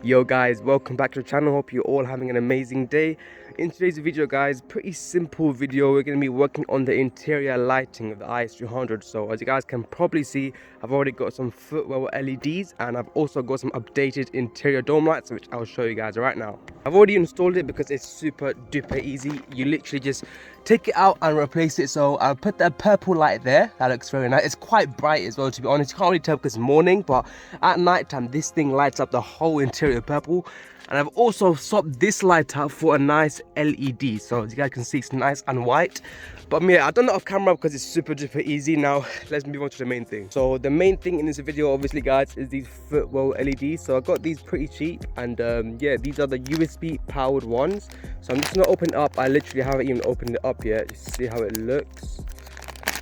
Yo guys, welcome back to the channel. Hope you're all having an amazing day. In today's video guys, pretty simple video. We're going to be working on the interior lighting of the IS200. So as you guys can probably see, I've already got some footwell LEDs and I've also got some updated interior dome lights, which I'll show you guys right now. I've already installed it because it's super duper easy. You literally just take it out and replace it. So I'll put that purple light there. That looks very nice. It's quite bright as well, to be honest. You can't really tell because it's morning, but at night time this thing lights up the whole interior purple. And I've also swapped this light out for a nice LED, so as you guys can see it's nice and white. But yeah, I've done that off camera because it's super duper easy. Now let's move on to the main thing. So the main thing in this video obviously guys is these footwell LEDs. So I got these pretty cheap, and yeah, these are the USB powered ones. So I'm just gonna open it up. I literally haven't even opened it up yet, just to see how it looks.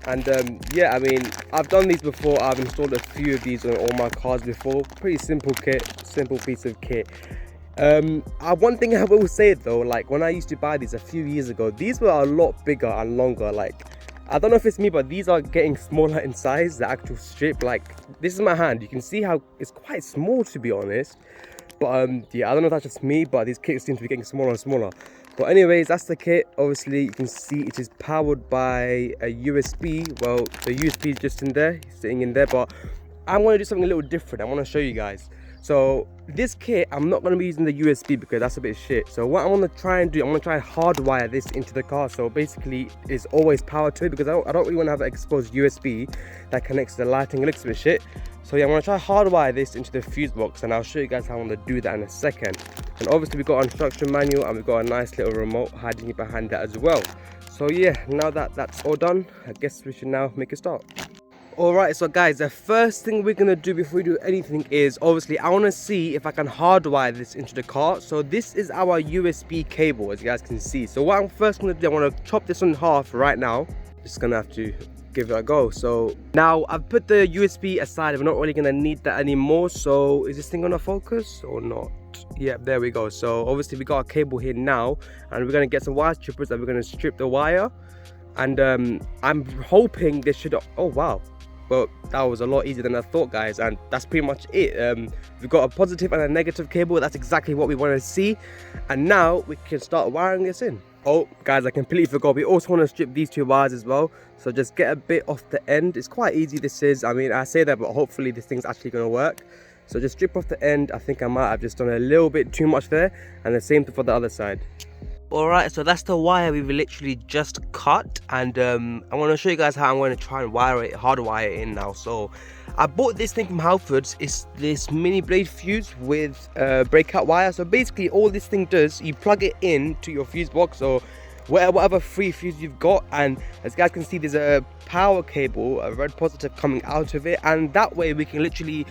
And yeah, I mean, I've done these before. I've installed a few of these on all my cars before. Pretty simple kit, simple piece of kit. One thing I will say though, like when I used to buy these a few years ago, these were a lot bigger and longer. Like, I don't know if it's me, but these are getting smaller in size, the actual strip. Like, this is my hand, you can see how it's quite small, to be honest. But yeah, I don't know if that's just me, but these kits seem to be getting smaller and smaller. But anyways, that's the kit. Obviously you can see it is powered by a USB. Well, the USB is just in there, sitting in there, but I'm going to do something a little different. I want to show you guys. So this kit, I'm not going to be using the USB because that's a bit shit. So what I want to try and do, I'm going to try and hardwire this into the car. So basically it's always power to it, because I don't really want to have an exposed USB that connects to the lighting. It looks a bit shit. So yeah, I'm going to try hardwire this into the fuse box, and I'll show you guys how I'm going to do that in a second. And obviously we've got an instruction manual and we've got a nice little remote hiding behind that as well. So yeah, now that that's all done, I guess we should now make a start. Alright, so guys, the first thing we're gonna do before we do anything is, obviously I want to see if I can hardwire this into the car. So this is our USB cable, as you guys can see. So what I'm first gonna do, I want to chop this in half right now. Just gonna have to give it a go. So now I've put the USB aside. We're not really gonna need that anymore. So is this thing gonna focus or not? Yeah, there we go. So obviously we got a cable here now, and we're gonna get some wire strippers and we're gonna strip the wire. And I'm hoping this should, oh wow, well, that was a lot easier than I thought, guys, and that's pretty much it. We've got a positive and a negative cable. That's exactly what we want to see, and now we can start wiring this in. Oh guys, I completely forgot, we also want to strip these two wires as well. So just get a bit off the end. It's quite easy, this is. I mean, I say that, but hopefully this thing's actually going to work. So just strip off the end. I think I might have just done a little bit too much there, and the same for the other side. Alright, so that's the wire we've literally just cut, and I want to show you guys how I'm going to try and hardwire it in now. So I bought this thing from Halfords. It's this mini blade fuse with breakout wire. So basically all this thing does, you plug it in to your fuse box or whatever free fuse you've got, and as you guys can see there's a power cable, a red positive coming out of it, and that way we can literally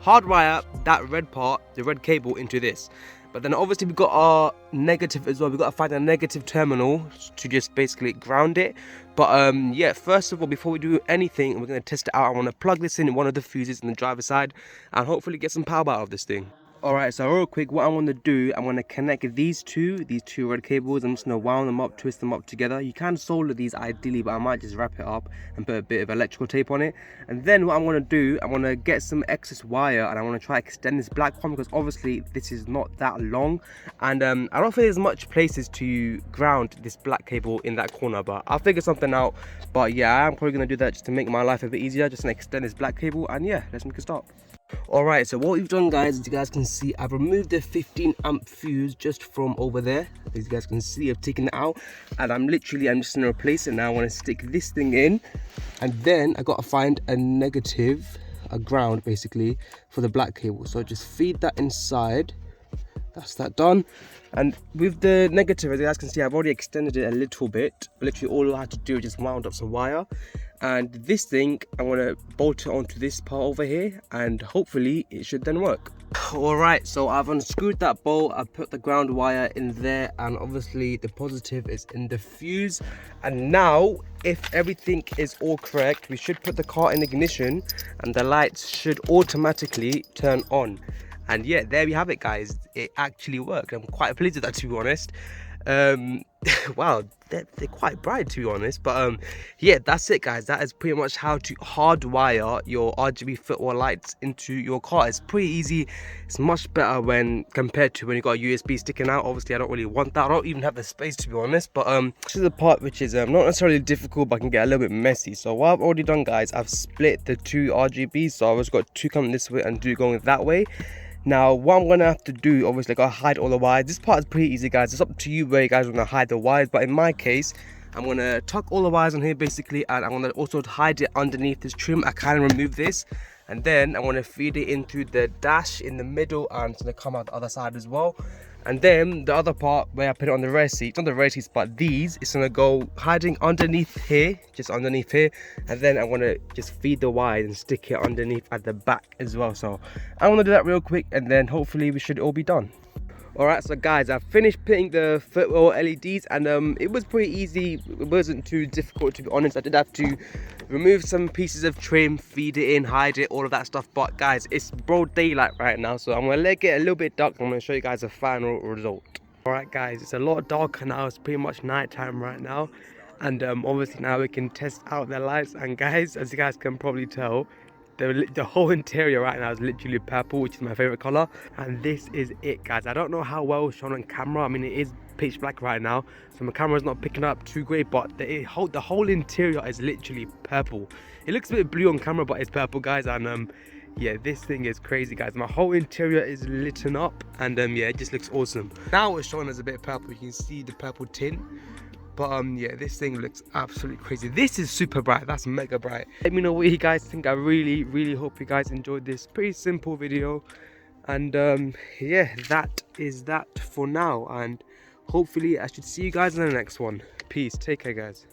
hardwire that red part, the red cable, into this. But then obviously we've got our negative as well. We've got to find a negative terminal to just basically ground it. But yeah, first of all, before we do anything, we're going to test it out. I want to plug this in one of the fuses on the driver's side and hopefully get some power out of this thing. Alright, so real quick, what I want to do, I'm going to connect these two red cables. I'm just going to wound them up, twist them up together. You can solder these ideally, but I might just wrap it up and put a bit of electrical tape on it. And then what I'm going to do, I'm going to get some excess wire and I want to try extend this black one, because obviously this is not that long. And I don't think there's much places to ground this black cable in that corner, but I'll figure something out. But yeah, I'm probably going to do that just to make my life a bit easier. Just going to extend this black cable, and yeah, let's make a start. Alright, so what we've done guys, as you guys can see, I've removed the 15 amp fuse just from over there. As you guys can see, I've taken it out, and I'm just going to replace it now. I want to stick this thing in, and then I got to find a negative, a ground basically, for the black cable. So just feed that inside. That's that done. And with the negative, as you guys can see, I've already extended it a little bit. Literally all I had to do is just wound up some wire. And this thing, I'm going to bolt it onto this part over here, and hopefully it should then work. Alright, so I've unscrewed that bolt, I've put the ground wire in there, and obviously the positive is in the fuse. And now, if everything is all correct, we should put the car in ignition and the lights should automatically turn on. And yeah, there we have it guys, it actually worked. I'm quite pleased with that, to be honest. Wow, they're quite bright, to be honest. But yeah, that's it, guys. That is pretty much how to hardwire your RGB footwell lights into your car. It's pretty easy. It's much better when compared to when you got a USB sticking out. Obviously, I don't really want that. I don't even have the space, to be honest. But this is the part which is not necessarily difficult, but can get a little bit messy. So what I've already done, guys, I've split the two RGBs. So I've just got two coming this way and two going that way. Now, what I'm gonna have to do, obviously, I gotta hide all the wires. This part is pretty easy, guys. It's up to you where you guys wanna hide the wires, but in my case, I'm gonna tuck all the wires on here basically, and I'm gonna also hide it underneath this trim. I can remove this, and then I'm gonna feed it into the dash in the middle, and it's gonna come out the other side as well. And then the other part where I put it on the rear seats, not the rear seats, but these, it's gonna go hiding underneath here, just underneath here. And then I'm gonna just feed the wires and stick it underneath at the back as well. So I'm gonna do that real quick, and then hopefully we should all be done. Alright, so guys, I finished putting the footwell LEDs, and it was pretty easy. It wasn't too difficult, to be honest. I did have to remove some pieces of trim, feed it in, hide it, all of that stuff. But guys, it's broad daylight right now, so I'm gonna let it get a little bit dark. I'm gonna show you guys the final result. Alright guys, it's a lot darker now. It's pretty much night time right now, and obviously now we can test out the lights. And guys, as you guys can probably tell, the whole interior right now is literally purple, which is my favorite color. And this is it, guys. I don't know how well it's shown on camera. I mean, it is pitch black right now, so my camera's not picking up too great, but the whole interior is literally purple. It looks a bit blue on camera, but it's purple, guys. And yeah, this thing is crazy, guys. My whole interior is lit up, and yeah, it just looks awesome. Now it's showing as a bit purple. You can see the purple tint. But yeah, this thing looks absolutely crazy. This is super bright. That's mega bright. Let me know what you guys think. I really hope you guys enjoyed this pretty simple video. And yeah, that is that for now. And hopefully I should see you guys in the next one. Peace. Take care, guys.